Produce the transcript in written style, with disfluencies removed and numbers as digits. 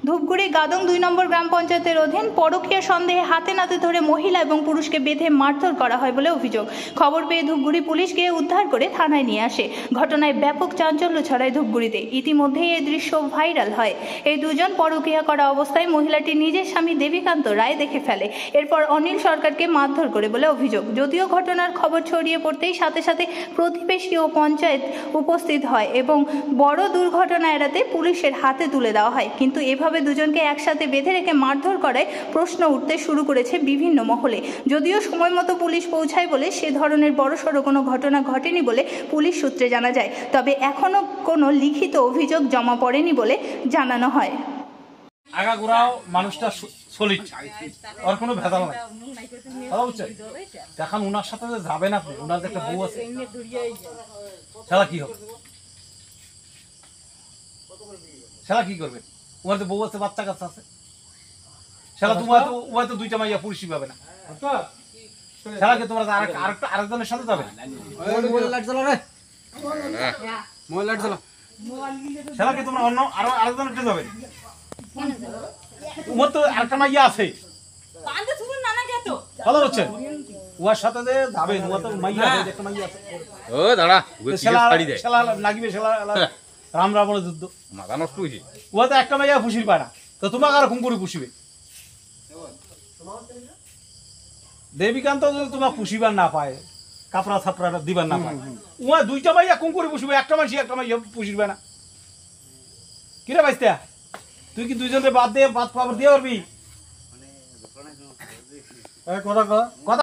ধূপগুড়ি গাদং 2 নম্বর গ্রাম পঞ্চায়েতের অধীন পরকীয়া সন্দেহে হাতে নাতে ধরে মহিলা এবং পুরুষকে বেঁধে মারধর করা হয় বলে অভিযোগ। খবর পেয়ে ধূপগুড়ি পুলিশ গিয়ে উদ্ধার করে থানায় নিয়ে আসে। ঘটনায় ব্যাপক চাঞ্চল্য ছড়ায় ধূপগুড়িতে। ইতিমধ্যেই এই দৃশ্য ভাইরাল হয়। এই দুজন পরকীয়া করা অবস্থায় মহিলাটি নিজের স্বামী দেবীকান্ত রায় দেখে ফেলে। এরপর অনিল সরকারকে মারধর করে বলে অভিযোগ। যদিও ঘটনার খবর ছড়িয়ে পড়তেই সাথে সাথে প্রতিবেশী ও পঞ্চায়েত উপস্থিত হয় এবং বড় দুর্ঘটনা এড়াতে পুলিশের হাতে তুলে দেওয়া হয়। কিন্তু এভাবে দুজনকে একসাথে বেঁধে রেখে মারধর করায় প্রশ্ন উঠতে শুরু করেছে বিভিন্ন মহলে। যদিও সময় মতো পুলিশ পৌঁছায় বলে সে ধরনের বড়সড় কোনো ঘটনা ঘটেনি বলে পুলিশ সূত্রে জানা যায়। তবে এখনো কোনো লিখিত অভিযোগ জমা পড়েনি বলে জানানো হয়। আগাগোড়াও মানুষটা সলিড, আর কোনো ভেজাল নাই। ভালো বুঝছেন? এখন ওনার সাথে যে যাবেন আপনি, ওনার যে একটা বউ আছে, সেটা কি হবে? সেটা কি করবে? ওনার তো বউ আছে, বাচ্চা কাচ্চা আছে, সেটা তোমার তো ওই তো দুইটা মাইয়া পুলিশই পাবে না। সেটাকে তোমরা আরেকজনের সাথে যাবে, সেটাকে তোমরা অন্য আরো আরেকজনের সাথে যাবে। তোমার তো একটা মাইয়া আছে, ভালো হচ্ছে ওর সাথে যে যাবে, ওর তো মাইয়া আছে, একটা মাইয়া আছে। ও দাঁড়া, শালা লাগিবে, শালা রাম রাবণের যুদ্ধ, মাথা নষ্ট হয়েছে। ও তো একটা মাইয়া পুষির পায় না, তো তোমাকে আর করে পুষিবে? দেবীকান্ত যদি তোমার পুষিবার না পায়, কাপড়া ছাপড়া দিবার না পায়, ও দুইটা মাইয়া করে পুষিবে, একটা মাইসি একটা মাইয়া পুষিবে না। কিরে বাইস্তা, তুই কি দুইজনের বাদ দিয়ে বাদ পাবার দিয়ে পারবি? কথা